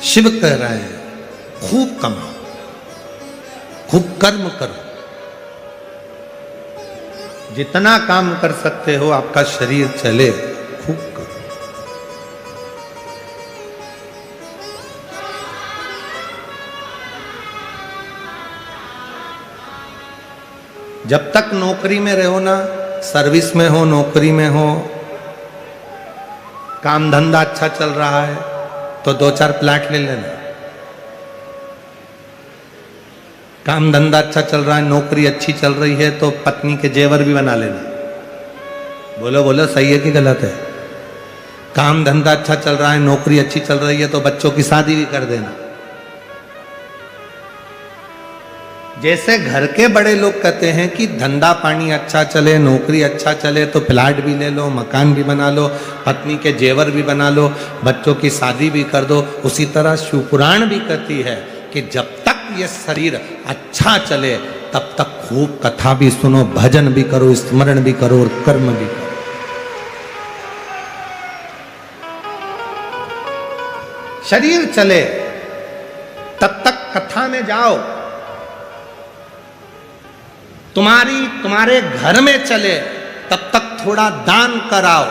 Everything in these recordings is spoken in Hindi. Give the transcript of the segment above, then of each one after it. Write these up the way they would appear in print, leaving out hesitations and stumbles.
शिव कह रहे हैं खूब कमाओ, खूब कर्म करो, जितना काम कर सकते हो आपका शरीर चले खूब करो। जब तक नौकरी में रहो ना, सर्विस में हो, नौकरी में हो, काम धंधा अच्छा चल रहा है तो 2-4 प्लाट ले लेना। काम धंधा अच्छा चल रहा है, नौकरी अच्छी चल रही है तो पत्नी के जेवर भी बना लेना। बोलो बोलो, सही है कि गलत है? काम धंधा अच्छा चल रहा है, नौकरी अच्छी चल रही है तो बच्चों की शादी भी कर देना। जैसे घर के बड़े लोग कहते हैं कि धंधा पानी अच्छा चले, नौकरी अच्छा चले तो फ्लैट भी ले लो, मकान भी बना लो, पत्नी के जेवर भी बना लो, बच्चों की शादी भी कर दो, उसी तरह शिवपुराण भी कहती है कि जब तक ये शरीर अच्छा चले तब तक खूब कथा भी सुनो, भजन भी करो, स्मरण भी करो और कर्म भी करो। शरीर चले तब तक कथा में जाओ, तुम्हारे घर में चले तब तक थोड़ा दान कराओ।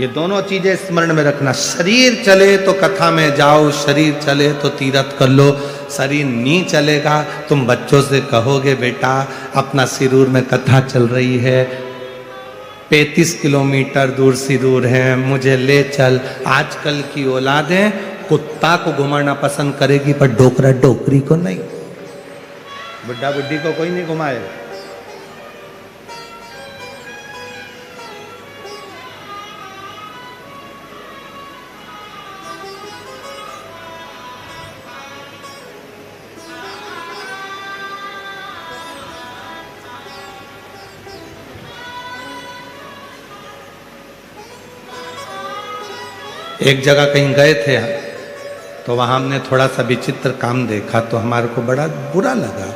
ये दोनों चीजें स्मरण में रखना। शरीर चले तो कथा में जाओ, शरीर चले तो तीर्थ कर लो। शरीर नहीं चलेगा, तुम बच्चों से कहोगे बेटा अपना सिरूर में कथा चल रही है, 35 किलोमीटर दूर सिरूर है, मुझे ले चल। आजकल की औलादें कुत्ता को घुमाना पसंद करेगी पर डोकरा डोकरी को नहीं, बुढ़ा बुढ़ी को कोई नहीं घुमाएगा। एक जगह कहीं गए थे तो वहां हमने थोड़ा सा विचित्र काम देखा तो हमारे को बड़ा बुरा लगा,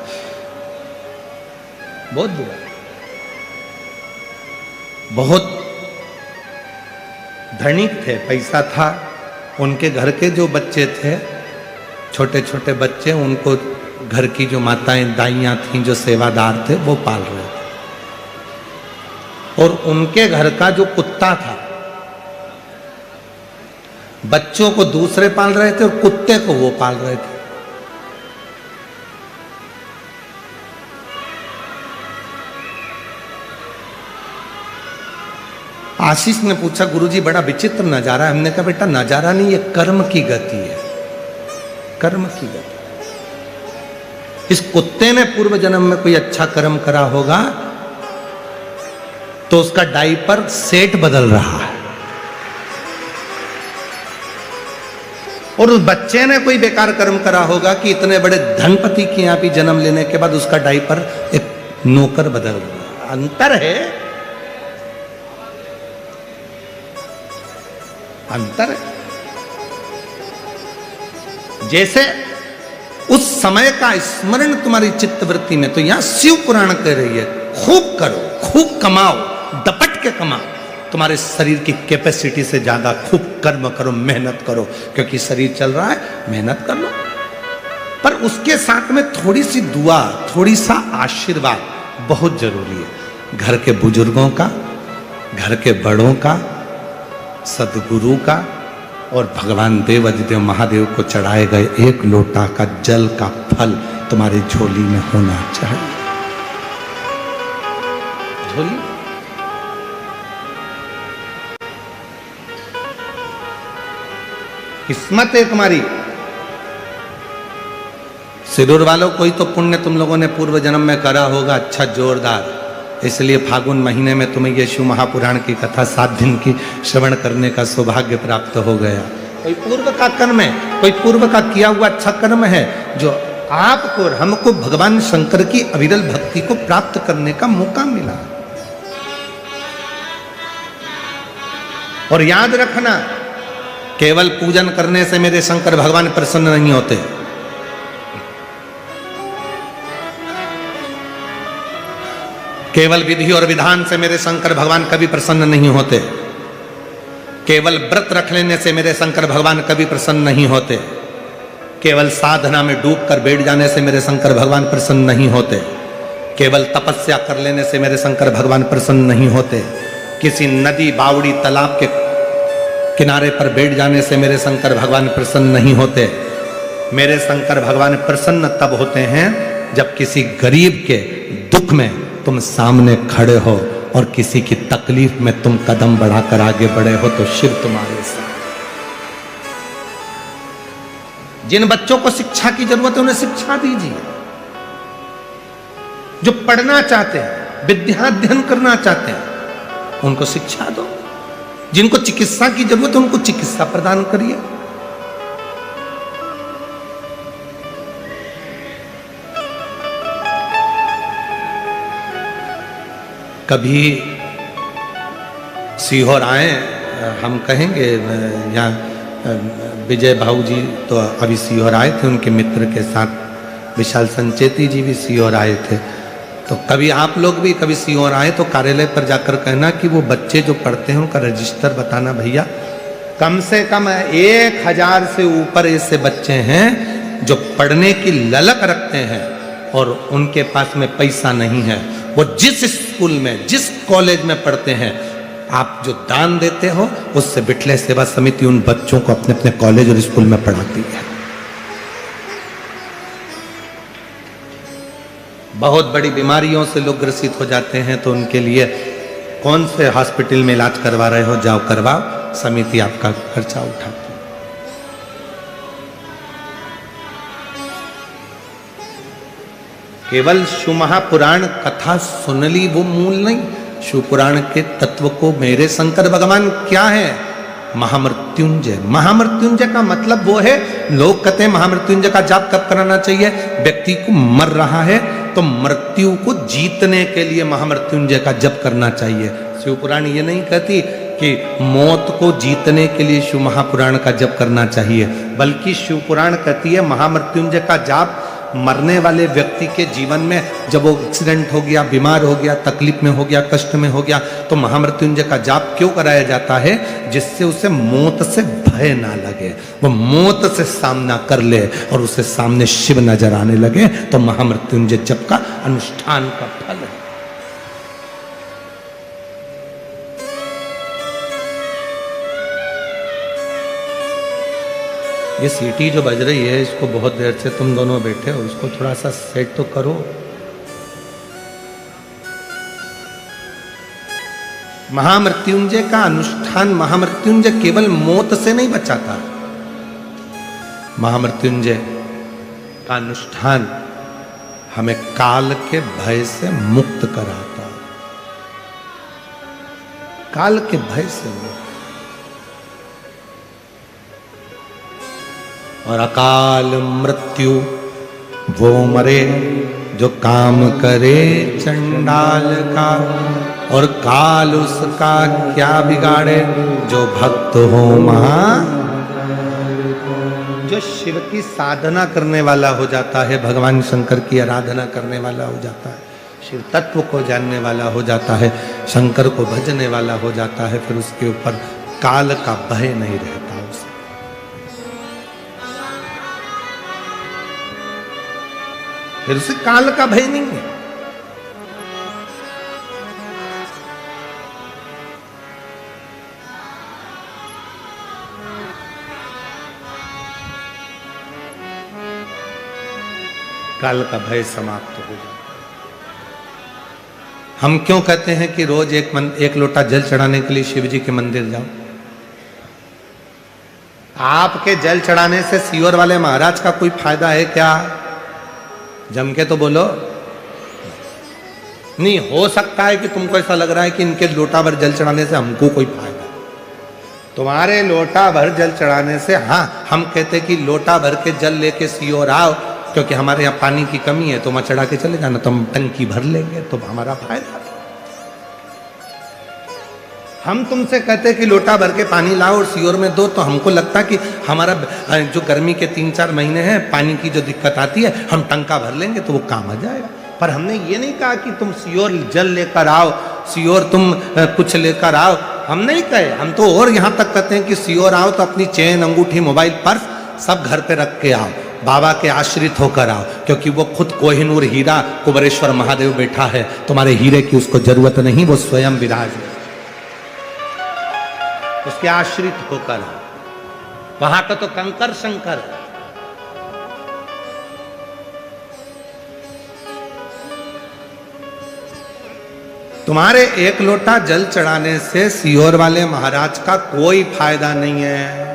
बहुत बुरा। बहुत धनिक थे, पैसा था, उनके घर के जो बच्चे थे, छोटे छोटे बच्चे, उनको घर की जो माताएं दाइयां थीं, जो सेवादार थे, वो पाल रहे थे। और उनके घर का जो कुत्ता था, बच्चों को दूसरे पाल रहे थे और कुत्ते को वो पाल रहे थे। आशीष ने पूछा गुरुजी बड़ा विचित्र नजारा है। हमने कहा बेटा नजारा नहीं, ये कर्म की गति है, कर्म की गति। इस कुत्ते ने पूर्व जन्म में कोई अच्छा कर्म करा होगा तो उसका डायपर सेट बदल रहा है, और उस बच्चे ने कोई बेकार कर्म करा होगा कि इतने बड़े धनपति के यहां भी जन्म लेने के बाद उसका डायपर एक नौकर बदल रहा। अंतर है, अंतर है। जैसे उस समय का स्मरण तुम्हारी चित्तवृत्ति में, तो यहां शिव पुराण कह रही है खूब करो, खूब कमाओ, दपट के कमाओ, तुम्हारे शरीर की कैपेसिटी से ज्यादा खूब कर्म करो, मेहनत करो, क्योंकि शरीर चल रहा है, मेहनत कर लो। पर उसके साथ में थोड़ी सी दुआ, थोड़ी सा आशीर्वाद बहुत जरूरी है। घर के बुजुर्गों का, घर के बड़ों का, सदगुरु का, और भगवान देव अधिदेव महादेव को चढ़ाए गए 1 लोटा का जल का फल तुम्हारी झोली में होना चाहिए। झोली किस्मत है तुम्हारी। सिरूर वालों कोई तो पुण्य तुम लोगों ने पूर्व जन्म में करा होगा अच्छा जोरदार, इसलिए फागुन महीने में तुम्हें ये शिव महापुराण की कथा 7 दिन की श्रवण करने का सौभाग्य प्राप्त हो गया। कोई पूर्व का कर्म है, कोई पूर्व का किया हुआ अच्छा कर्म है जो आपको और हमको भगवान शंकर की अविरल भक्ति को प्राप्त करने का मौका मिला। और याद रखना, केवल पूजन करने से मेरे शंकर भगवान प्रसन्न नहीं होते। केवल विधि और विधान से मेरे शंकर भगवान कभी प्रसन्न नहीं होते। केवल व्रत रख लेने से मेरे शंकर भगवान कभी प्रसन्न नहीं होते। केवल साधना में डूब कर बैठ जाने से मेरे शंकर भगवान प्रसन्न नहीं होते। केवल तपस्या कर लेने से मेरे शंकर भगवान प्रसन्न नहीं होते। किसी नदी, बावड़ी, तालाब के किनारे पर बैठ जाने से मेरे शंकर भगवान प्रसन्न नहीं होते। मेरे शंकर भगवान प्रसन्न तब होते हैं जब किसी गरीब के दुख में तुम सामने खड़े हो और किसी की तकलीफ में तुम कदम बढ़ाकर आगे बढ़े हो, तो शिव तुम्हारे साथ। जिन बच्चों को शिक्षा की जरूरत है उन्हें शिक्षा दीजिए। जो पढ़ना चाहते हैं, विद्याध्ययन करना चाहते हैं, उनको शिक्षा दो। जिनको चिकित्सा की जरूरत है उनको चिकित्सा प्रदान करिए। कभी सीहोर आए, हम कहेंगे यहाँ विजय भाऊ जी तो अभी सीहोर आए थे, उनके मित्र के साथ विशाल संचेती जी भी सीहोर आए थे। तो कभी आप लोग भी कभी सीहोर आए तो कार्यालय पर जाकर कहना कि वो बच्चे जो पढ़ते हैं उनका रजिस्टर बताना भैया। कम से कम 1000 से ऊपर ऐसे बच्चे हैं जो पढ़ने की ललक रखते हैं और उनके पास में पैसा नहीं है। वो जिस स्कूल में, जिस कॉलेज में पढ़ते हैं, आप जो दान देते हो उससे बिठले सेवा समिति उन बच्चों को अपने अपने कॉलेज और स्कूल में पढ़ाती है। बहुत बड़ी बीमारियों से लोग ग्रसित हो जाते हैं तो उनके लिए कौन से हॉस्पिटल में इलाज करवा रहे हो, जाओ करवाओ, समिति आपका खर्चा उठाती है। केवल शिव महापुराण कथा सुन ली वो मूल नहीं, शिव पुराण के तत्व को मेरे शंकर भगवान क्या है? महामृत्युंजय। महामृत्युंजय का मतलब वो है, लोग कहते हैं महामृत्युंजय का जाप कब कराना चाहिए? व्यक्ति को मर रहा है तो मृत्यु को जीतने के लिए महामृत्युंजय का जप करना चाहिए। शिव पुराण ये नहीं कहती कि मौत को जीतने के लिए शिव महापुराण का जप करना चाहिए, बल्कि शिव पुराण कहती है महामृत्युंजय का जाप मरने वाले व्यक्ति के जीवन में, जब वो एक्सीडेंट हो गया, बीमार हो गया, तकलीफ में हो गया, कष्ट में हो गया, तो महामृत्युंजय का जाप क्यों कराया जाता है? जिससे उसे मौत से भय ना लगे, वो मौत से सामना कर ले और उसे सामने शिव नजर आने लगे, तो महामृत्युंजय जप का अनुष्ठान का फल है। ये सीटी जो बज रही है, इसको बहुत देर से तुम दोनों बैठे हो, इसको थोड़ा सा सेट तो करो। महामृत्युंजय का अनुष्ठान, महामृत्युंजय केवल मौत से नहीं बचाता, महामृत्युंजय का अनुष्ठान हमें काल के भय से मुक्त कराता, काल के भय से मुक्त। और अकाल मृत्यु वो मरे जो काम करे चंडाल का, और काल उसका क्या बिगाड़े जो भक्त हो महा। जो शिव की साधना करने वाला हो जाता है, भगवान शंकर की आराधना करने वाला हो जाता है, शिव तत्व को जानने वाला हो जाता है, शंकर को भजने वाला हो जाता है, फिर उसके ऊपर काल का भय नहीं रहता उसे। फिर उसे काल का भय नहीं है। काल का भय समाप्त हो जाए। हम क्यों कहते हैं कि रोज एक लोटा जल चढ़ाने के लिए शिव जी के मंदिर जाओ? आपके जल चढ़ाने से सीहोर वाले महाराज का कोई फायदा है क्या? जम के तो बोलो। नहीं हो सकता है कि तुमको ऐसा लग रहा है कि इनके लोटा भर जल चढ़ाने से हमको कोई फायदा। तुम्हारे लोटा भर जल चढ़ाने से, हाँ हम कहते कि लोटा भर के जल लेके सीहोर आओ, क्योंकि हमारे यहाँ पानी की कमी है, तो वहां चढ़ा के चले जाना, तो हम टंकी भर लेंगे, तो हमारा फायदा। हम तुमसे कहते कि लोटा भर के पानी लाओ और सीहोर में दो, तो हमको लगता कि हमारा जो गर्मी के 3-4 महीने हैं पानी की जो दिक्कत आती है, हम टंका भर लेंगे तो वो काम आ जाएगा। पर हमने ये नहीं कहा कि तुम सीहोर जल लेकर आओ, सीहोर तुम कुछ लेकर आओ, हम नहीं कहे, हम तो और यहां तक कहते हैं कि सियोर आओ तो अपनी चेन, अंगूठी, मोबाइल, पर्स सब घर पे रख के आओ, बाबा के आश्रित होकर आओ, क्योंकि वो खुद कोहिनूर हीरा कुबरेश्वर महादेव बैठा है, तुम्हारे हीरे की उसको जरूरत नहीं, वो स्वयं विराज है, उसके आश्रित होकर आओ। वहां का तो कंकर शंकर है। तुम्हारे एक लोटा जल चढ़ाने से सियोर वाले महाराज का कोई फायदा नहीं है।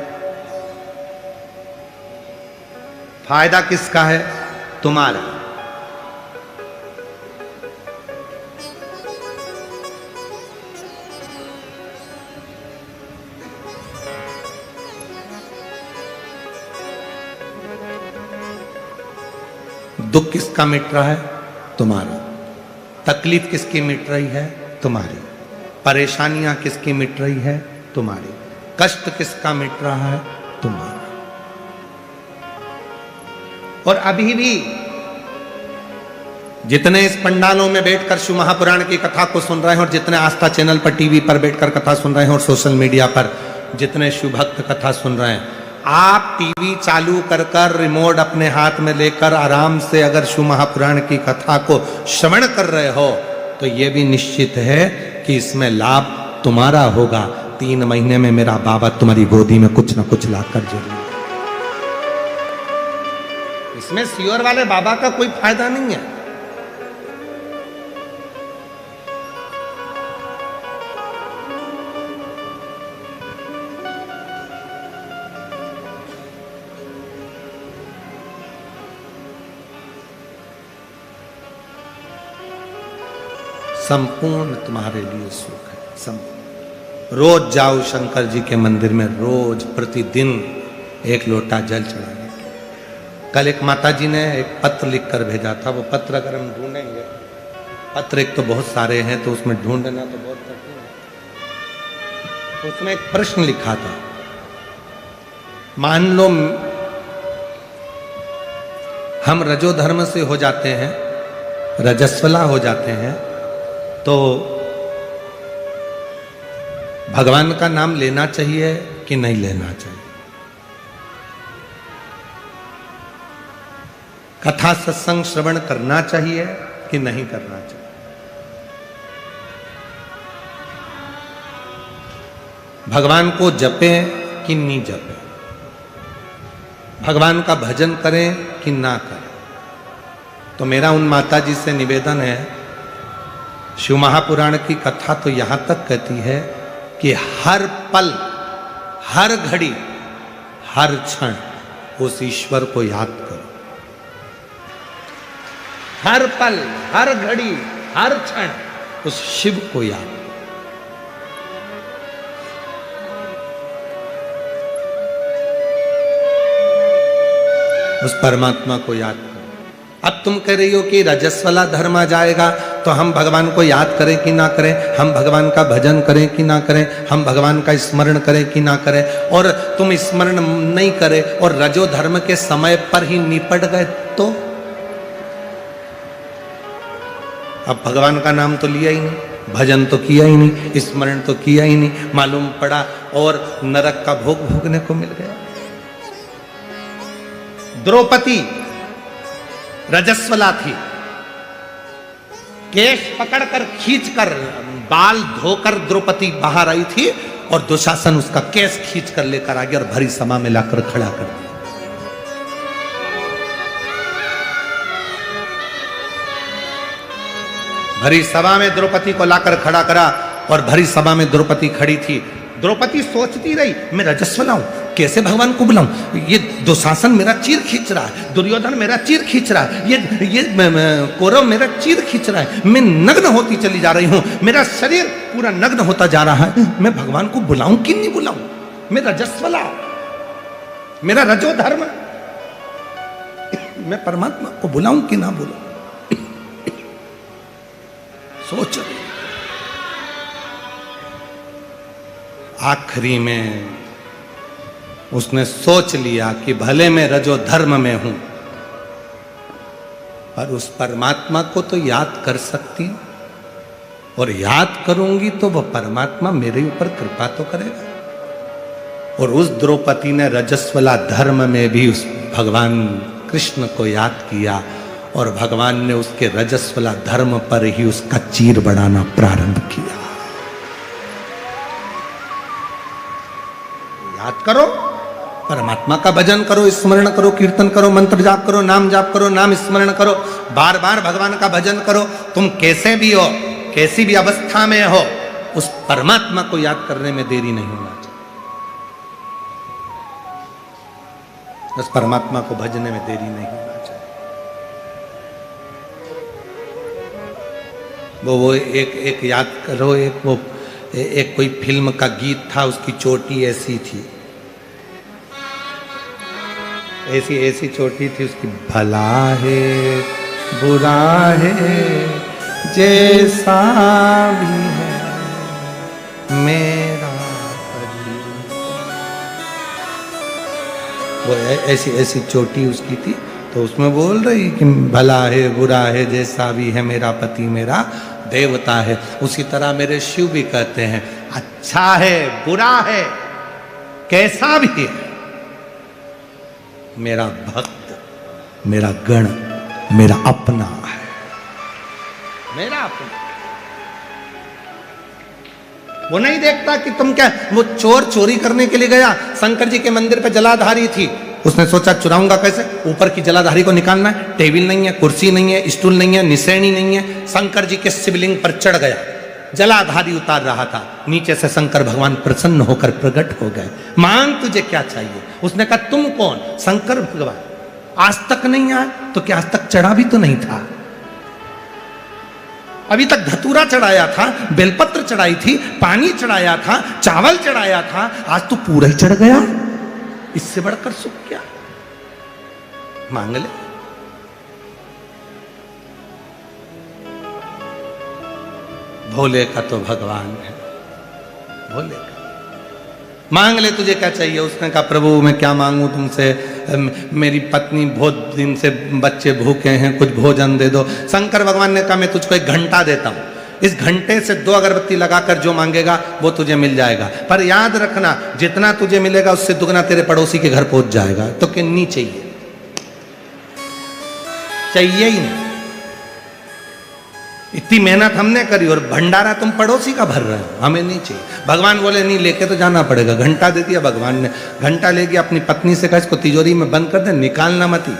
फायदा किसका है? तुम्हारा। दुख किसका मिट रहा है? तुम्हारा। तकलीफ किसकी मिट रही है? तुम्हारी। परेशानियां किसकी मिट रही है? तुम्हारी। कष्ट किसका मिट रहा है? तुम्हारा। और अभी भी जितने इस पंडालों में बैठकर शिव महापुराण की कथा को सुन रहे हैं, और जितने आस्था चैनल पर, टीवी पर बैठकर कथा सुन रहे हैं, और सोशल मीडिया पर जितने शिव भक्त कथा सुन रहे हैं, आप टीवी चालू कर रिमोट अपने हाथ में लेकर आराम से अगर शिव महापुराण की कथा को श्रवण कर रहे हो, तो यह भी निश्चित है कि इसमें लाभ तुम्हारा होगा। 3 महीने में मेरा बाबा तुम्हारी गोदी में कुछ ना कुछ लाकर जरूर। इसमें सियोर वाले बाबा का कोई फायदा नहीं है। संपूर्ण तुम्हारे लिए सुख है। संपूर्ण। रोज जाओ शंकर जी के मंदिर में, रोज प्रतिदिन एक लोटा जल चढ़ाने। कल एक माता जी ने एक पत्र लिखकर भेजा था, वो पत्र अगर हम ढूंढेंगे, पत्र एक तो बहुत सारे हैं तो उसमें ढूंढना तो बहुत कठिन है। उसमें एक प्रश्न लिखा था, मान लो हम रजोधर्म से हो जाते हैं, रजस्वला हो जाते हैं, तो भगवान का नाम लेना चाहिए कि नहीं लेना चाहिए? कथा सत्संग श्रवण करना चाहिए कि नहीं करना चाहिए? भगवान को जपें कि नहीं जपें? भगवान का भजन करें कि ना करें? तो मेरा उन माता जी से निवेदन है, शिव महापुराण की कथा तो यहां तक कहती है कि हर पल, हर घड़ी, हर क्षण उस ईश्वर को याद करो। हर पल, हर घड़ी, हर क्षण उस शिव को याद। उस परमात्मा को याद करो। अब तुम कह रही हो कि रजस्वला धर्म आ जाएगा तो हम भगवान को याद करें कि ना करें, हम भगवान का भजन करें कि ना करें, हम भगवान का स्मरण करें कि ना करें, और तुम स्मरण नहीं करें और रजो धर्म के समय पर ही निपट गए तो? अब भगवान का नाम तो लिया ही नहीं, भजन तो किया ही नहीं, स्मरण तो किया ही नहीं, मालूम पड़ा और नरक का भोग भोगने को मिल गया। द्रौपदी रजस्वला थी, केश पकड़कर खींचकर, बाल धोकर द्रौपदी बाहर आई थी और दुशासन उसका केस खींचकर लेकर आ गया और भरी सभा में लाकर खड़ा कर दिया। भरी सभा में द्रौपदी को लाकर खड़ा करा और भरी सभा में द्रौपदी खड़ी थी। द्रौपदी सोचती रही, मैं रजस्वला हूं, कैसे भगवान को बुलाऊं? ये दुशासन मेरा चीर खींच रहा है, दुर्योधन मेरा चीर खींच रहा है, ये कौरव मेरा चीर खींच रहा है, मैं नग्न होती चली जा रही हूं, मेरा शरीर पूरा नग्न होता जा रहा है, मैं भगवान को बुलाऊं कि नहीं बुलाऊं? मैं रजस्वला, मेरा रजो धर्म, मैं परमात्मा को बुलाऊं कि ना बुलाऊं? सोच। आखिरी में उसने सोच लिया कि भले मैं रजो धर्म में हूं, पर उस परमात्मा को तो याद कर सकती हूं। और याद करूंगी तो वह परमात्मा मेरे ऊपर कृपा तो करेगा। और उस द्रौपदी ने रजस्वला धर्म में भी उस भगवान कृष्ण को याद किया और भगवान ने उसके रजस्वला धर्म पर ही उसका चीर बढ़ाना प्रारंभ किया। याद करो, परमात्मा का भजन करो, स्मरण करो, कीर्तन करो, मंत्र जाप करो, नाम जाप करो, नाम स्मरण करो, बार बार भगवान का भजन करो। तुम कैसे भी हो, कैसी भी अवस्था में हो, उस परमात्मा को याद करने में देरी नहीं होना चाहिए। उस परमात्मा को भजने में देरी नहीं होना चाहिए। वो एक याद करो, एक कोई फिल्म का गीत था, उसकी चोटी ऐसी थी, ऐसी चोटी थी उसकी, भला है बुरा है जैसा भी है मेरा पति। वो ऐसी चोटी उसकी थी, तो उसमें बोल रही कि भला है बुरा है जैसा भी है मेरा पति मेरा देवता है। उसी तरह मेरे शिव भी कहते हैं, अच्छा है बुरा है कैसा भी है मेरा भक्त, मेरा गण, मेरा अपना है, मेरा अपना। वो नहीं देखता कि तुम क्या, वो चोर चोरी करने के लिए गया, शंकर जी के मंदिर पे जलाधारी थी, उसने सोचा चुराऊंगा कैसे, ऊपर की जलाधारी को निकालना है, टेबल नहीं है, कुर्सी नहीं है, स्टूल नहीं है, निसैनी नहीं है, शंकर जी के शिवलिंग पर चढ़ गया, जलाधारी उतार रहा था, नीचे से शंकर भगवान प्रसन्न होकर प्रकट हो गए, मांग तुझे क्या चाहिए। उसने कहा तुम कौन, शंकर भगवान, आज तक नहीं आया, तो क्या आज तक चढ़ा भी तो नहीं था, अभी तक धतूरा चढ़ाया था, बेलपत्र चढ़ाई थी, पानी चढ़ाया था, चावल चढ़ाया था, आज तो पूरा ही चढ़ गया, इससे बढ़कर सुख क्या, मांग ले। भोले का तो भगवान है, भोले का मांग ले तुझे क्या चाहिए। उसने कहा प्रभु मैं क्या मांगू तुमसे, मेरी पत्नी बहुत दिन से बच्चे भूखे हैं, कुछ भोजन दे दो। शंकर भगवान ने कहा मैं तुझको 1 घंटा देता हूँ, इस घंटे से 2 अगरबत्ती लगाकर जो मांगेगा वो तुझे मिल जाएगा, पर याद रखना जितना तुझे मिलेगा उससे दुगना तेरे पड़ोसी के घर पहुंच जाएगा। तो किन्नी चाहिए, चाहिए ही नहीं, इतनी मेहनत हमने करी और भंडारा तुम पड़ोसी का भर रहे हो, हमें नहीं चाहिए। भगवान बोले नहीं लेके तो जाना पड़ेगा, घंटा दे दिया भगवान ने, घंटा ले गया, अपनी पत्नी से कहा इसको तिजोरी में बंद कर दे, निकालना मत ही।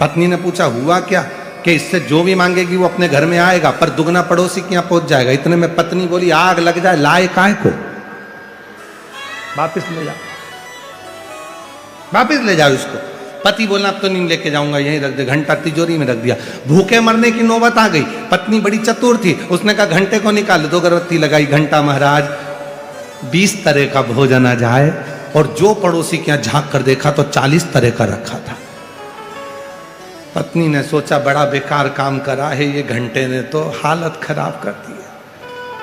पत्नी ने पूछा हुआ क्या, कि इससे जो भी मांगेगी वो अपने घर में आएगा, पर दुगना पड़ोसी के यहाँ पहुंच जाएगा। इतने में पत्नी बोली आग लग जाए लाए काय को, वापिस ले जाओ, वापिस ले जाओ इसको। पति बोला अब तो नहीं लेके जाऊंगा, यहीं रख दे, घंटा तिजोरी में रख दिया। भूखे मरने की नौबत आ गई, पत्नी बड़ी चतुर थी, उसने कहा घंटे को निकाल, 2 अगरबत्ती लगाई, घंटा महाराज 20 तरह का भोजन आ जाए, और जो पड़ोसी के यहाँ झांक कर देखा तो 40 तरह का रखा था। पत्नी ने सोचा बड़ा बेकार काम करा है ये घंटे ने, तो हालत खराब कर दी है,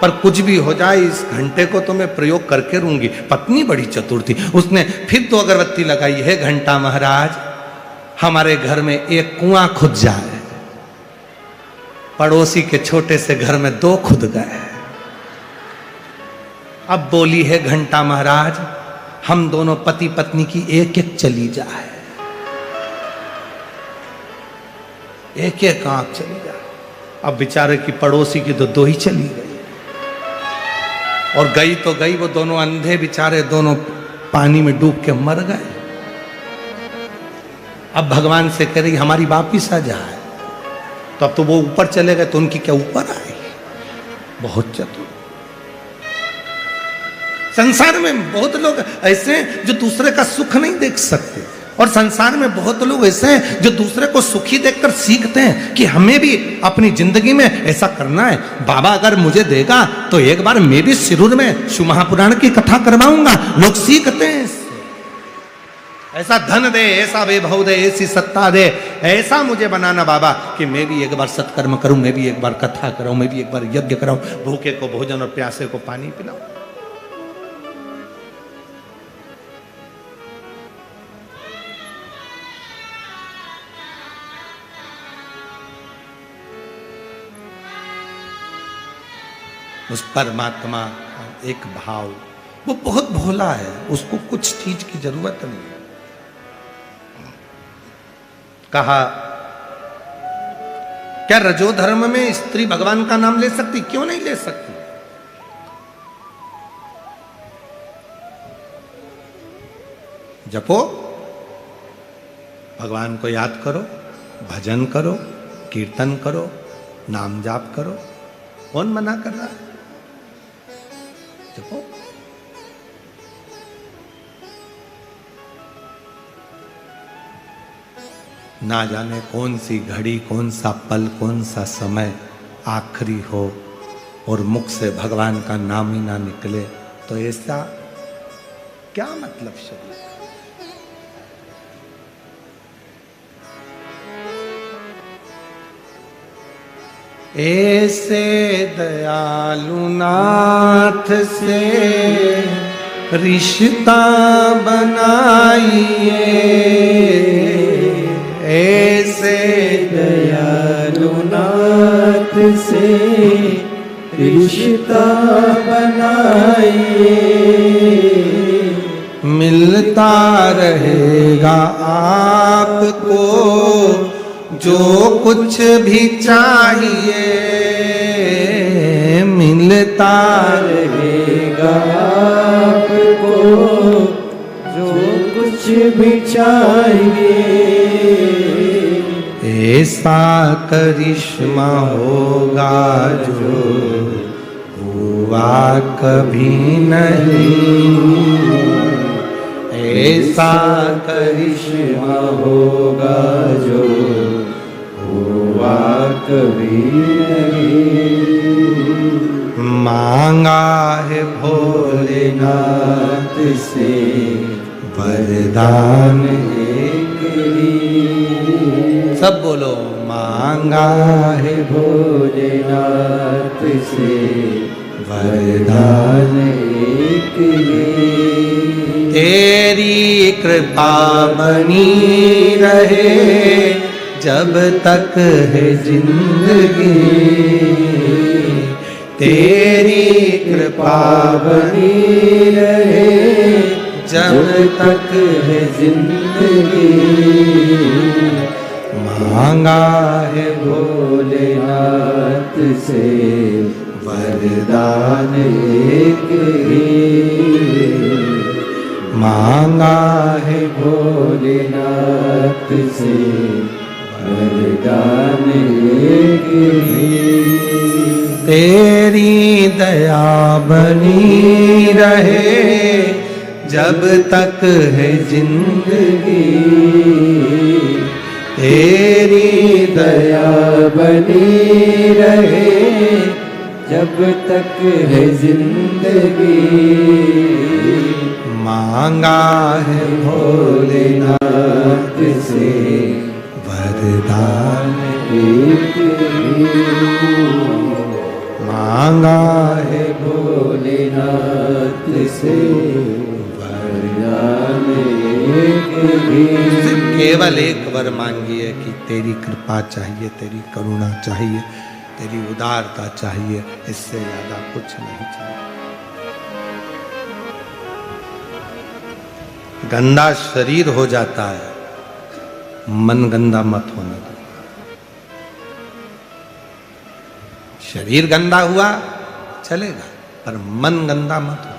पर कुछ भी हो जाए इस घंटे को तो मैं प्रयोग करके रहूंगी। पत्नी बड़ी चतुर थी, उसने फिर 2 अगरबत्ती लगाई, है घंटा महाराज हमारे घर में एक कुआं खुद जाए। पड़ोसी के छोटे से घर में 2 खुद गए। अब बोली है घंटा महाराज हम दोनों पति पत्नी की एक चली जाए, एक आंख चली जाए। अब बेचारे की पड़ोसी की तो 2 ही चली गई, और गई तो गई, वो दोनों अंधे बेचारे दोनों पानी में डूब के मर गए। अब भगवान से कह रही हमारी वापिस आ जाए, तो अब तो वो ऊपर चले गए, तो उनकी क्या ऊपर आई, बहुत चतुर। संसार में बहुत लोग ऐसे हैं जो दूसरे का सुख नहीं देख सकते, और संसार में बहुत लोग ऐसे हैं जो दूसरे को सुखी देखकर सीखते हैं कि हमें भी अपनी जिंदगी में ऐसा करना है। बाबा अगर मुझे देगा तो एक बार मैं भी सिरूर में शिव महापुराण की कथा करवाऊंगा, लोग सीखते हैं इससे। ऐसा धन दे, ऐसा वैभव दे, ऐसी सत्ता दे, ऐसा मुझे बनाना बाबा कि मैं भी एक बार सत्कर्म करूं, मैं भी एक बार कथा कराऊं, मैं भी एक बार यज्ञ कराऊं, भूखे को भोजन और प्यासे को पानी पिलाऊं। उस परमात्मा का एक भाव, वो बहुत भोला है, उसको कुछ चीज की जरूरत नहीं है। कहा क्या रजो धर्म में स्त्री भगवान का नाम ले सकती? क्यों नहीं ले सकती? जपो, भगवान को याद करो, भजन करो, कीर्तन करो, नाम जाप करो। कौन मना कर रहा है? जपो। ना जाने कौन सी घड़ी, कौन सा पल, कौन सा समय आखिरी हो और मुख से भगवान का नाम ही ना निकले, तो ऐसा क्या मतलब शरीर? ऐसे दयालु नाथ से रिश्ता बनाइए, ऐसे दयालु नाथ से रिश्ता बनाइए, मिलता रहेगा आपको जो कुछ भी चाहिए, मिलता रहेगा आपको जो कुछ भी चाहिए। ऐसा करिश्मा होगा जो हुआ कभी नहीं, ऐसा करिश्मा होगा जो हुआ कभी नहीं। मांगा है भोलेनाथ से वरदान एक ही। सब बोलो, मांगा है भोलेनाथ से वरदान एक ही। तेरी कृपा बनी रहे जब तक है जिंदगी, तेरी कृपा बनी रहे जब तक है जिंदगी। मांगा है भोलेनाथ से वरदान एक ही। मांगा है भोलेनाथ से वरदान एक ही। तेरी दया बनी रहे जब तक है जिंदगी, तेरी दया बनी रहे जब तक है जिंदगी। मांगा है भोलेनाथ से वरदान एक ही। मांगा है भोलेनाथ से वरदान एक ही। सिर्फ केवल एक वर मांगिए कि तेरी कृपा चाहिए, तेरी करुणा चाहिए, तेरी उदारता चाहिए, इससे ज्यादा कुछ नहीं चाहिए। गंदा शरीर हो जाता है, मन गंदा मत होने दो। शरीर गंदा हुआ चलेगा, पर मन गंदा मत हो।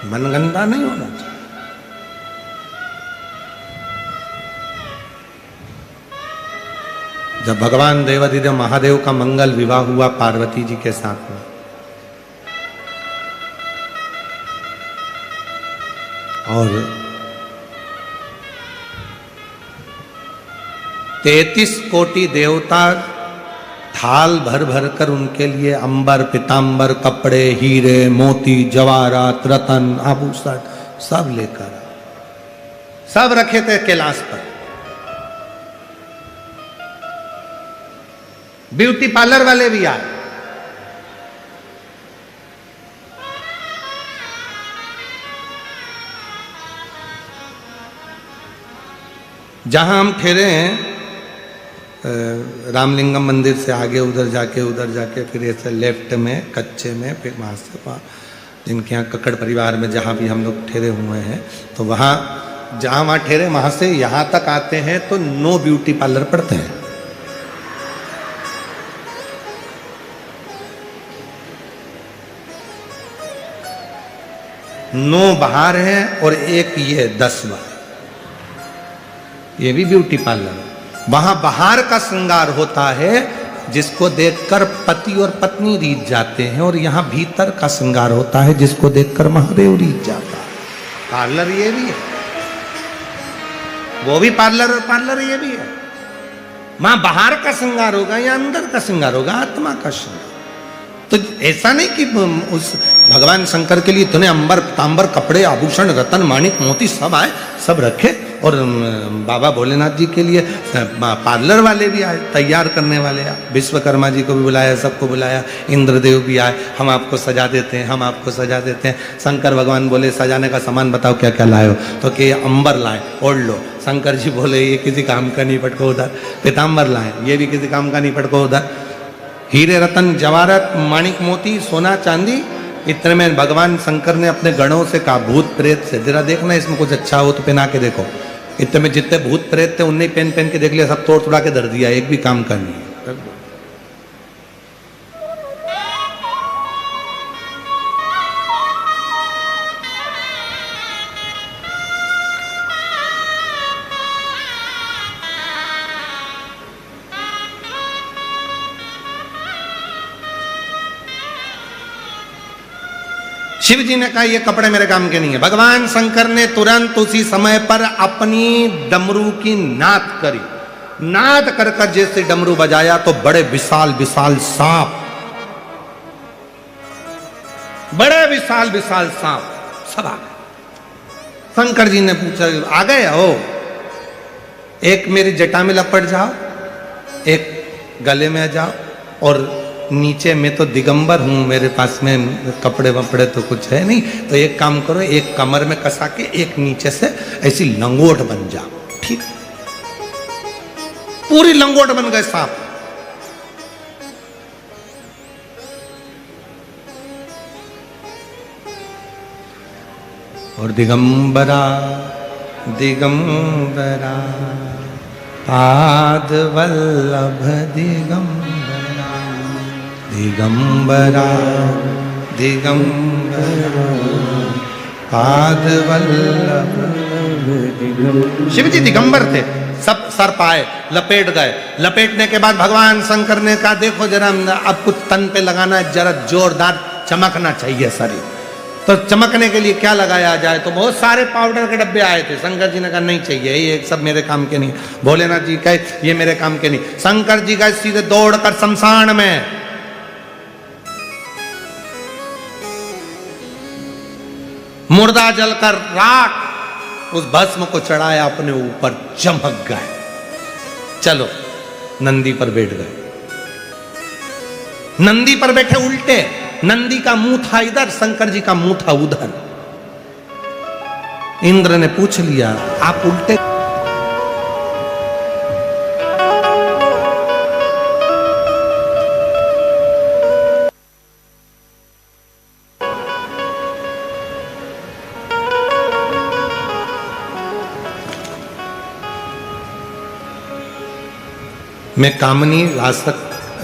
मन गंदा नहीं होना चाहिए। जब भगवान देवाधिदेव महादेव का मंगल विवाह हुआ पार्वती जी के साथ में, और 33 कोटि देवता थाल भर भर कर उनके लिए अंबर पीतांबर कपड़े, हीरे मोती जवाहरात रतन आभूषण सब लेकर सब रखे थे कैलाश पर। ब्यूटी पार्लर वाले भी आए, जहाँ हम ठहरे हैं रामलिंगम मंदिर से आगे उधर जाके फिर ऐसे लेफ्ट में कच्चे में फिर वहाँ से वहाँ जिनके यहाँ कक्कड़ परिवार में जहाँ भी हम लोग ठहरे हुए हैं तो वहाँ जहाँ वहाँ ठहरे वहाँ से यहाँ तक आते हैं तो नो ब्यूटी पार्लर पढ़ते हैं। नो बाहर है और एक ये 10 बार, ये भी ब्यूटी पार्लर है। वहां बाहर का श्रृंगार होता है जिसको देखकर पति और पत्नी रीझ जाते हैं, और यहाँ भीतर का श्रृंगार होता है जिसको देखकर महादेव रीझ जाता है। पार्लर ये भी है, वो भी पार्लर और पार्लर ये भी है। वहां बाहर का श्रृंगार होगा या अंदर का श्रृंगार होगा, आत्मा का श्रृंगार। तो ऐसा नहीं कि उस भगवान शंकर के लिए इतने अंबर तांबर कपड़े आभूषण रतन माणिक मोती सब आए, सब रखे, और बाबा भोलेनाथ जी के लिए पार्लर वाले भी आए, तैयार करने वाले आए, विश्वकर्मा जी को भी बुलाया, सबको बुलाया, इंद्रदेव भी आए, हम आपको सजा देते हैं, हम आपको सजा देते हैं। शंकर भगवान बोले सजाने का सामान बताओ क्या क्या लाए हो, तो कि अंबर लाए ओढ़ लो। शंकर जी बोले ये किसी काम का नहीं, पटको उधर। पीताम्बर लाए, ये भी किसी काम का नहीं, पटको उधर। हीरे रतन जवाहरत माणिक मोती सोना चांदी, इतने में भगवान शंकर ने अपने गणों से कहा भूत प्रेत से जरा देखना इसमें कुछ अच्छा हो तो पहना के देखो। इतने में जितने भूत प्रेत थे उन्हें पहन पहन के देख लिया, सब तोड़ तोड़ा के धर दिया, एक भी काम का नहीं है। शिव जी ने कहा ये कपड़े मेरे काम के नहीं है। भगवान शंकर ने तुरंत उसी समय पर अपनी डमरू की नाद करी। नाद कर कर जैसे डमरू बजाया तो बड़े विशाल विशाल सांप, बड़े विशाल विशाल सांप सब आ गए। शंकर जी ने पूछा आ गए हो, एक मेरी जटा में लपट जाओ, एक गले में जाओ, और नीचे मैं तो दिगंबर हूं, मेरे पास में कपड़े वपड़े तो कुछ है नहीं, तो एक काम करो, एक कमर में कसा के एक नीचे से ऐसी लंगोट बन जाओ। ठीक, पूरी लंगोट बन गए सांप। और दिगंबरा दिगंबरा पाद वल्लभ दिगंबरा, दिगंबरा दिगंबरा पाद वल्लभ। शिव जी दिगंबर थे, सब सर पाए लपेट गए। लपेटने के बाद भगवान शंकर ने कहा देखो जरा अब कुछ तन पे लगाना है, जरा जोरदार चमकना चाहिए शरीर, तो चमकने के लिए क्या लगाया जाए। तो बहुत सारे पाउडर के डब्बे आए थे। शंकर जी ने कहा नहीं चाहिए, ये सब मेरे काम के नहीं। भोलेनाथ जी कहे ये मेरे काम के नहीं। शंकर जी गए सीधे दौड़कर शमशान में, मुर्दा जलकर राख उस भस्म को चढ़ाया अपने ऊपर, चमक गए। चलो नंदी पर बैठ गए। नंदी पर बैठे उल्टे, नंदी का मुंह था इधर, शंकर जी का मुंह था उधर। इंद्र ने पूछ लिया आप उल्टे। मैं कामनी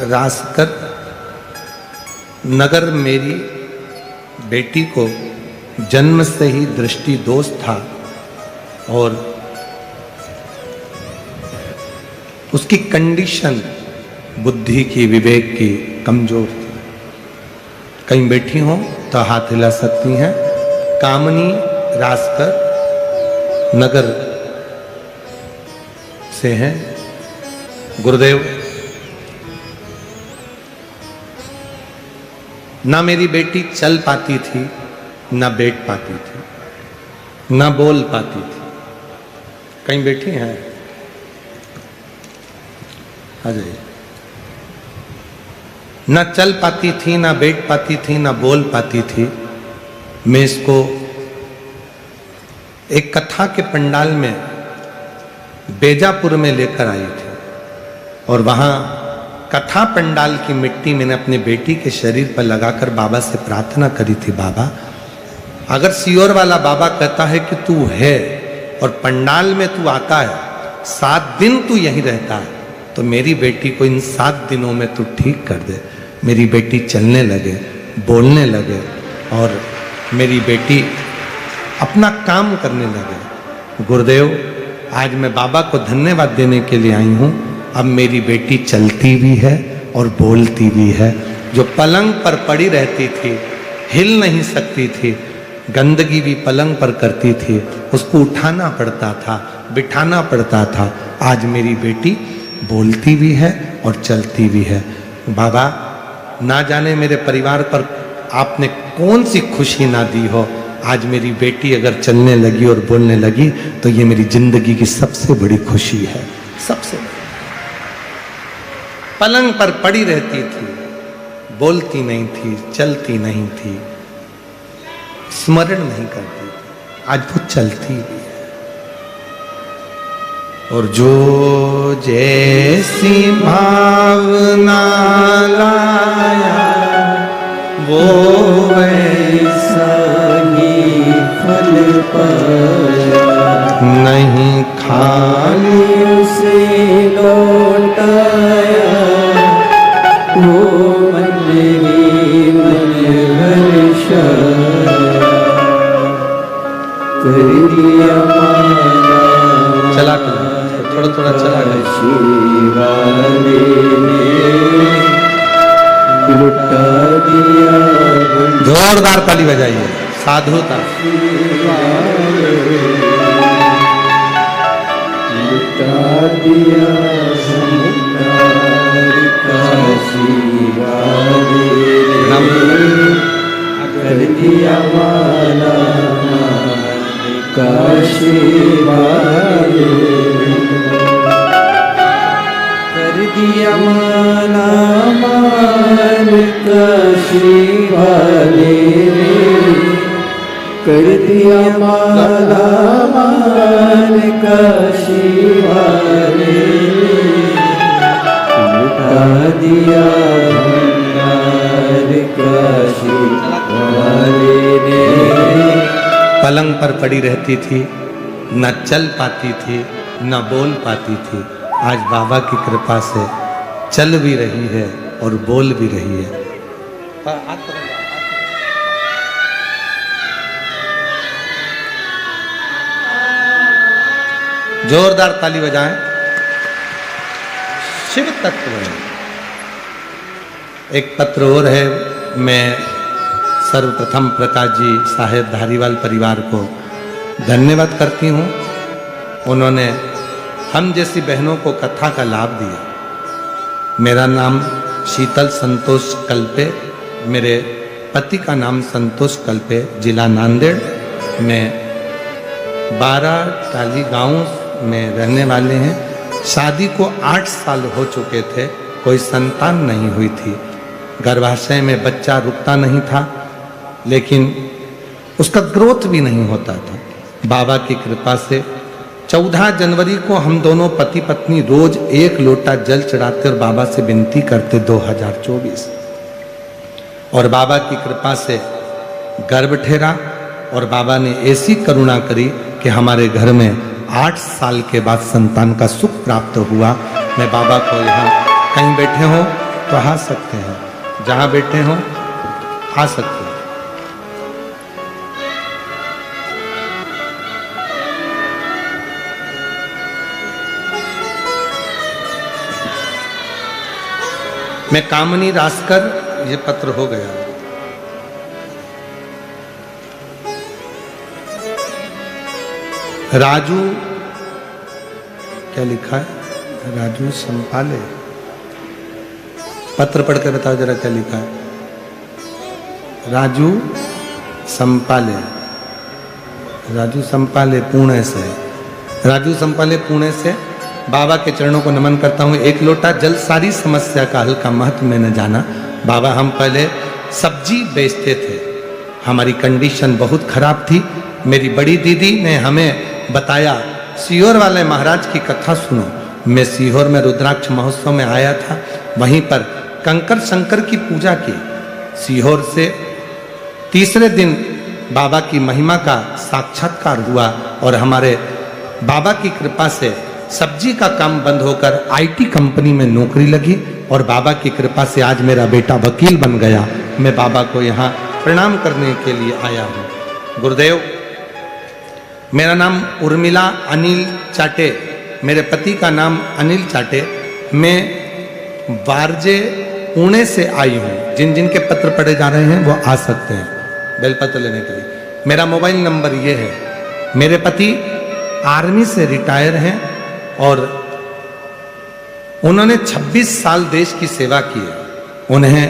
रासकर नगर मेरी बेटी को जन्म से ही दृष्टि दोष था और उसकी कंडीशन बुद्धि की विवेक की कमजोर थी। कहीं बैठी हो तो हाथ हिला सकती हैं। कामनी रासकर नगर से हैं। गुरुदेव, ना मेरी बेटी चल पाती थी, ना बैठ पाती थी, ना बोल पाती थी। कहीं बैठी हैं? आ जाइए। ना चल पाती थी, ना बैठ पाती थी, ना बोल पाती थी। मैं इसको एक कथा के पंडाल में बेजापुर में लेकर आई थी और वहां कथा पंडाल की मिट्टी मैंने अपने बेटी के शरीर पर लगाकर बाबा से प्रार्थना करी थी, बाबा अगर सियोर वाला बाबा कहता है कि तू है और पंडाल में तू आता है, 7 दिन तू यहीं रहता है, तो मेरी बेटी को इन 7 दिनों में तू ठीक कर दे। मेरी बेटी चलने लगे, बोलने लगे और मेरी बेटी अपना काम करने लगे। गुरुदेव, आज मैं बाबा को धन्यवाद देने के लिए आई हूँ। अब मेरी बेटी चलती भी है और बोलती भी है। जो पलंग पर पड़ी रहती थी, हिल नहीं सकती थी, गंदगी भी पलंग पर करती थी, उसको उठाना पड़ता था, बिठाना पड़ता था, आज मेरी बेटी बोलती भी है और चलती भी है। बाबा, ना जाने मेरे परिवार पर आपने कौन सी खुशी ना दी हो, आज मेरी बेटी अगर चलने लगी और बोलने लगी तो ये मेरी जिंदगी की सबसे बड़ी खुशी है, सबसे बड़ी। पलंग पर पड़ी रहती थी, बोलती नहीं थी, चलती नहीं थी, स्मरण नहीं करती थी, आज वो चलती भी है। और जो जैसी भावना लाया वो वैसा ही फल पाया, नहीं खाली उसे लौटाया, वो मन ही मन हर्षाया, कर दिया माना चला थोड़ा थोड़ा चला शिवाले ने लुटा दिया, जोरदार ताली बजाइए, साधुता। लुटा दिया संसार का शिवाले ने, कर दिया माला का शिवाले, कर दिया माला मान का शिवाले ने, कर दिया माला मान का शिवाले ने, लुटा दिया भंडार का शिवाले ने। पलंग पर पड़ी रहती थी, न चल पाती थी, न बोल पाती थी, आज बाबा की कृपा से चल भी रही है और बोल भी रही है। जोरदार ताली बजाएं। शिव तत्व है। एक पत्र और है, मैं सर्वप्रथम प्रकाश जी साहेब धारीवाल परिवार को धन्यवाद करती हूँ। उन्होंने हम जैसी बहनों को कथा का लाभ दिया। मेरा नाम शीतल संतोष कल्पे, मेरे पति का नाम संतोष कल्पे, जिला नांदेड़ में 12 टाली गांव में रहने वाले हैं। शादी को 8 साल हो चुके थे, कोई संतान नहीं हुई थी, गर्भाशय में बच्चा रुकता नहीं था, लेकिन उसका ग्रोथ भी नहीं होता था। बाबा की कृपा से 14 जनवरी को हम दोनों पति पत्नी रोज 1 लोटा जल चढ़ाते और बाबा से विनती करते 2024, और बाबा की कृपा से गर्भ ठहरा और बाबा ने ऐसी करुणा करी कि हमारे घर में 8 साल के बाद संतान का सुख प्राप्त हुआ। मैं बाबा को यहाँ कहीं बैठे हो तो आ सकते हैं, जहाँ बैठे हो आ सकते हैं। मैं कामनी रासकर, ये पत्र हो गया। राजू, क्या लिखा है? राजू संपाले। पत्र पढ़ के बताओ जरा क्या लिखा है। राजू संपाले, राजू संपाले पुणे से। राजू संपाले पुणे से। बाबा के चरणों को नमन करता हूँ। 1 लोटा जल, सारी समस्या का हल का महत्व मैंने जाना। बाबा, हम पहले सब्जी बेचते थे, हमारी कंडीशन बहुत खराब थी। मेरी बड़ी दीदी ने हमें बताया सीहोर वाले महाराज की कथा सुनो। मैं सीहोर में रुद्राक्ष महोत्सव में आया था, वहीं पर कंकर शंकर की पूजा की। सीहोर से तीसरे दिन बाबा की महिमा का साक्षात्कार हुआ और हमारे बाबा की कृपा से सब्जी का काम बंद होकर आईटी कंपनी में नौकरी लगी और बाबा की कृपा से आज मेरा बेटा वकील बन गया। मैं बाबा को यहाँ प्रणाम करने के लिए आया हूँ। गुरुदेव, मेरा नाम उर्मिला अनिल चाटे, मेरे पति का नाम अनिल चाटे। मैं वारजे पुणे से आई हूँ। जिन जिन के पत्र पढ़े जा रहे हैं वो आ सकते हैं बेलपत्र लेने के लिए। मेरा मोबाइल नंबर ये है। मेरे पति आर्मी से रिटायर हैं और उन्होंने 26 साल देश की सेवा की है। उन्हें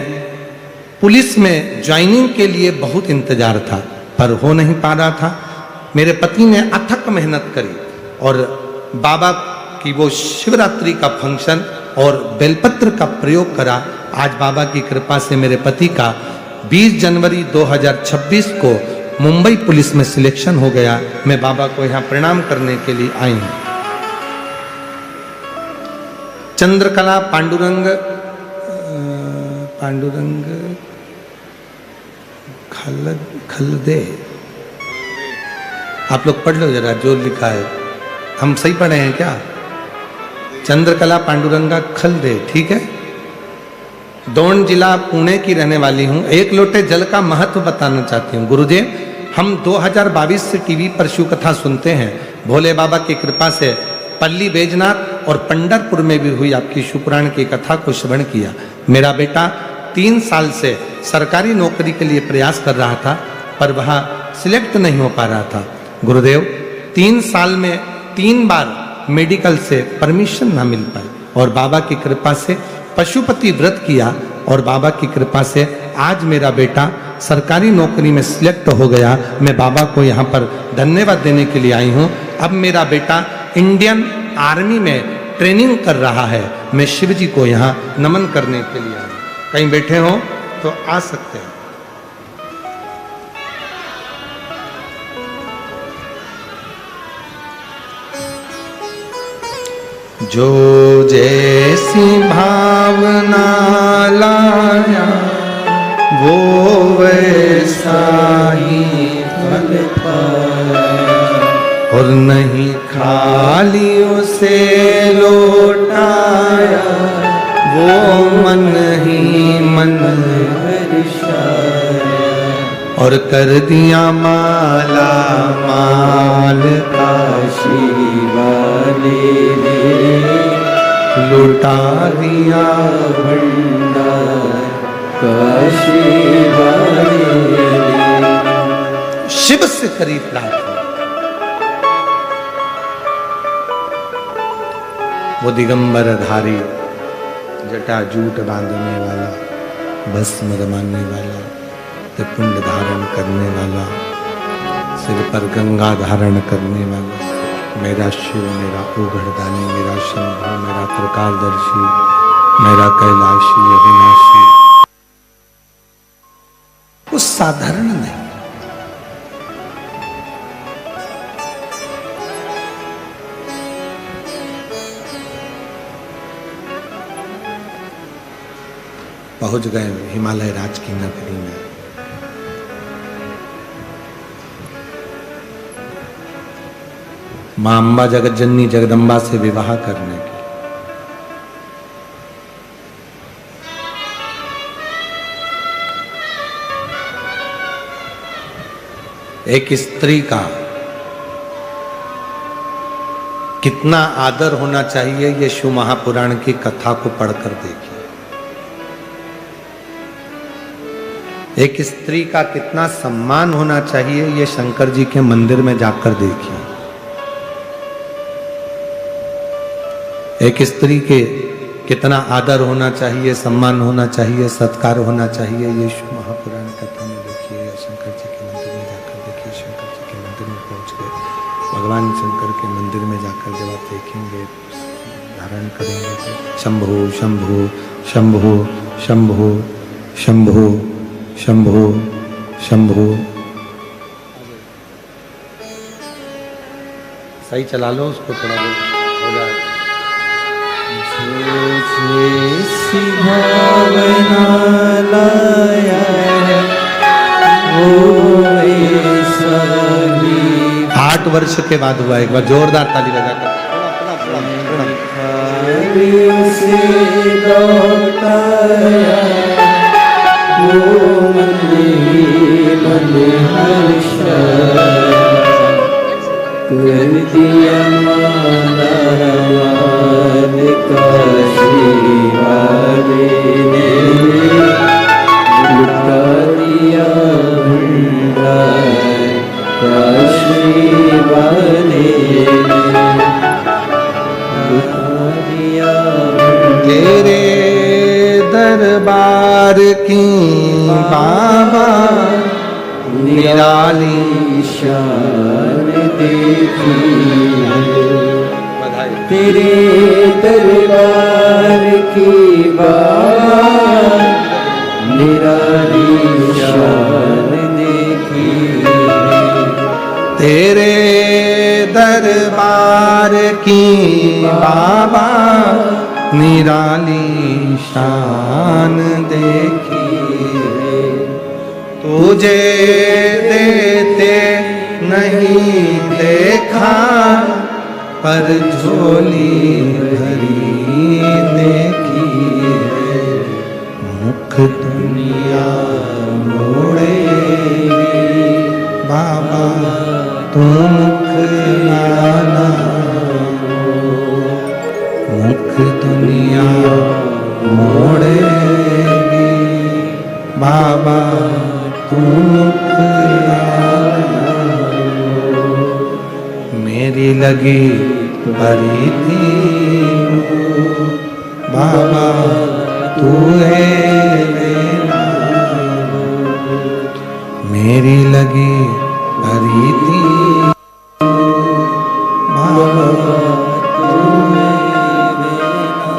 पुलिस में ज्वाइनिंग के लिए बहुत इंतजार था पर हो नहीं पा रहा था। मेरे पति ने अथक मेहनत करी और बाबा की वो शिवरात्रि का फंक्शन और बेलपत्र का प्रयोग करा। आज बाबा की कृपा से मेरे पति का 20 जनवरी 2026 को मुंबई पुलिस में सिलेक्शन हो गया। मैं बाबा को यहाँ प्रणाम करने के लिए आई हूँ। चंद्रकला पांडुरंग खलदे, आप लोग पढ़ लो जरा जो लिखा है। हम सही पढ़े हैं क्या? चंद्रकला पांडुरंगा खलदे, ठीक है। दौंड जिला पुणे की रहने वाली हूँ। एक लोटे जल का महत्व बताना चाहती हूँ। गुरुदेव, हम 2022 से टीवी पर शिव कथा सुनते हैं। भोले बाबा की कृपा से पल्ली बैजनाथ और पंढरपुर में भी हुई आपकी शिवपुराण की कथा को श्रवण किया। मेरा बेटा 3 साल से सरकारी नौकरी के लिए प्रयास कर रहा था पर वह सिलेक्ट नहीं हो पा रहा था। गुरुदेव, 3 साल में 3 बार मेडिकल से परमिशन ना मिल पाई और बाबा की कृपा से पशुपति व्रत किया और बाबा की कृपा से आज मेरा बेटा सरकारी नौकरी में सिलेक्ट हो गया। मैं बाबा को यहाँ पर धन्यवाद देने के लिए आई हूँ। अब मेरा बेटा इंडियन आर्मी में ट्रेनिंग कर रहा है। मैं शिव जी को यहाँ नमन करने के लिए आई हूँ। कहीं बैठे हो तो आ सकते हैं। जो जैसी भावना लाया वो वैसा ही फल पाया और नहीं खाली उसे लौटाया वो मन ही मन हर्षाया और कर दिया माला माल काशी वाले ने लुटा दिया भंडार काशी वाले ने। शिव से करीब लाए वो दिगंबर धारी, जटा जूट बांधने वाला, भस्म रमाने वाला, त्रिपुंड धारण करने वाला, सिर पर गंगा धारण करने वाला, मेरा शिव, मेरा ओघड़दानी, मेरा शंभु, मेरा त्रिकालदर्शी, मेरा कैलाशी अविनाशी। वो साधारण नहीं, पहुंच गए हिमालय राज की नगरी में। मां अंबा जगत जननी जगदम्बा से विवाह करने की। एक स्त्री का कितना आदर होना चाहिए ये शिव महापुराण की कथा को पढ़कर देखिए। एक स्त्री का कितना सम्मान होना चाहिए ये शंकर जी के मंदिर में जाकर देखिए। एक स्त्री के कितना आदर होना चाहिए, सम्मान होना चाहिए, सत्कार होना चाहिए ये शिव महापुराण कथा में देखिए। शंकर जी के मंदिर में जाकर देखिए। शंकर जी के मंदिर में पहुंच गए, भगवान शंकर के मंदिर में जाकर जब आप देखेंगे, धारण करेंगे तो शंभो शंभो शंभो शंभो शंभो शंभो शंभो। सही चला लो उसको, थोड़ा बहुत हो जाए। जैसी भावना लाया वो ऐसा ही 8 वर्ष के बाद हुआ। एक बार जोरदार ताली बजाकर से लौटाया वो मन हर्ष कर दिया माला काशी वाले ने लुटा दिया भंडार काशी वाले ने लुटा दिया तेरे दरबार की बाबा निराली शान देखी बधाई। तेरे दरबार की बात निराली शान देखी तेरे दरबार की बाबा निराली शान देखी है। तुझे देते नहीं देखा पर झोली भरी देखी है। मुख दुनिया मोड़ेगी बाबा तू मुख लाना, मुख दुनिया मोड़ेगी बाबा तू मुख लाना। मेरी लगी भरी थी बाबा तू है लेना, मेरी लगी भरी थी बाबा तू है लेना।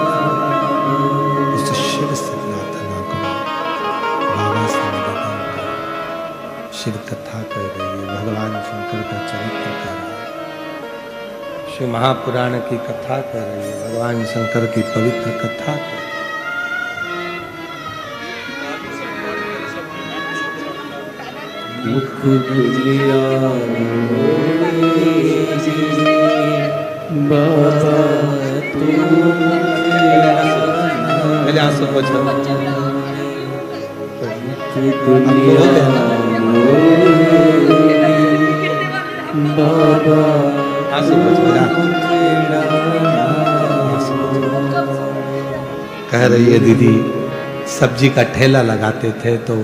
उस शिव से प्रार्थना करो, बाबा से निवेदन करो। शिव कथा कह रही है, भगवान शंकर का चरित्र कर रहा है, शिव महापुराण की कथा कर रही है, भगवान शंकर की पवित्र कथा कर रही है। मुख दुनिया बाबा तू पहले आंसू पोछो। बाबा आंसू पोछो। कह रही है दीदी, सब्जी का ठेला लगाते थे तो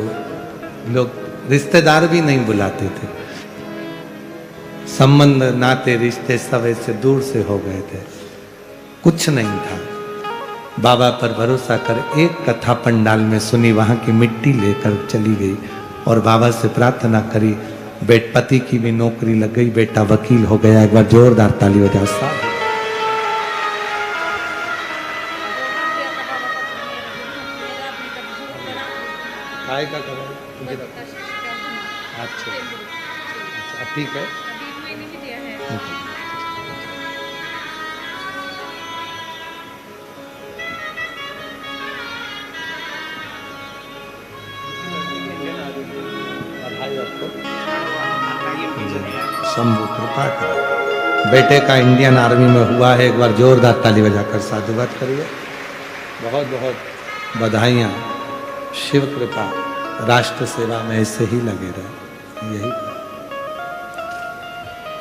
लोग रिश्तेदार भी नहीं बुलाते थे, संबंध नाते रिश्ते सब ऐसे दूर से हो गए थे, कुछ नहीं था। बाबा पर भरोसा कर एक कथा पंडाल में सुनी, वहां की मिट्टी लेकर चली गई और बाबा से प्रार्थना करी, पति की भी नौकरी लग गई, बेटा वकील हो गया। एक बार जोरदार ताली बजाओ साहब। काय का करो अच्छा अच्छा ठीक है। शंभु कृपा करो। बेटे का इंडियन आर्मी में हुआ है, एक बार जोरदार ताली बजाकर साधुवाद करिए। बहुत बहुत बधाइयाँ। शिव कृपा, राष्ट्र सेवा में ऐसे ही लगे रहे। यही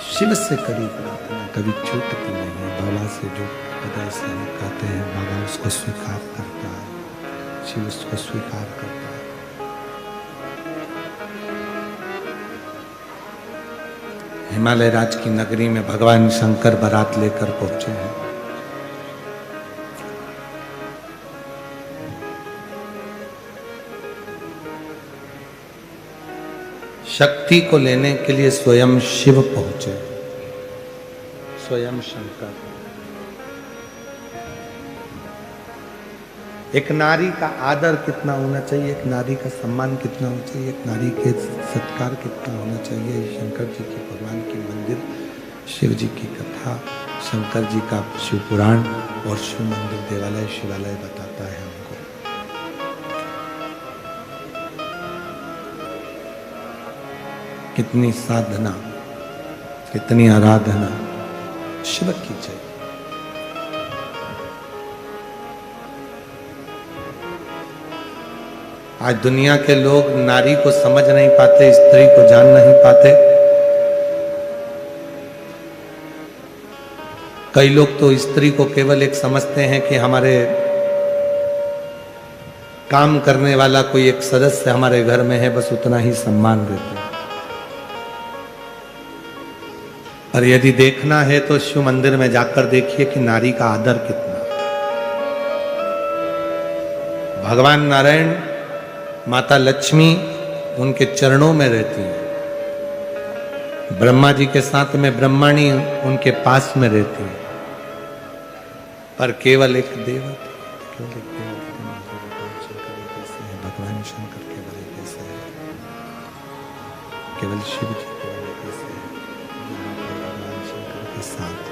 शिव से करी प्रार्थना कभी छूटती नहीं है। बाबा से जो हृदय से हम कहते हैं, बाबा उसको स्वीकार करता है, शिव उसको स्वीकार करता है। हिमालय राज की नगरी में भगवान शंकर बारात लेकर पहुंचे हैं। शक्ति को लेने के लिए स्वयं शिव पहुंचे, स्वयं शंकर। एक नारी का आदर कितना होना चाहिए, एक नारी का सम्मान कितना होना चाहिए, एक नारी के सत्कार कितना होना चाहिए। शंकर जी की भगवान की मंदिर शिव जी की कथा, शंकर जी का शिव पुराण और शिव मंदिर देवालय शिवालय बताता है हमको। कितनी साधना, कितनी आराधना शिव की जय। आज दुनिया के लोग नारी को समझ नहीं पाते, स्त्री को जान नहीं पाते। कई लोग तो स्त्री को केवल एक समझते हैं कि हमारे काम करने वाला कोई एक सदस्य हमारे घर में है, बस उतना ही सम्मान देते हैं। और यदि देखना है तो शिव मंदिर में जाकर देखिए कि नारी का आदर कितना। भगवान नारायण, माता लक्ष्मी उनके चरणों में रहती है। ब्रह्मा जी के साथ में ब्रह्माणी उनके पास में रहती है। पर केवल एक देवता, भगवान शंकर केवल एक ऐसे है, केवल शिव जी केवल एक ऐसे है, भगवान शंकर के साथ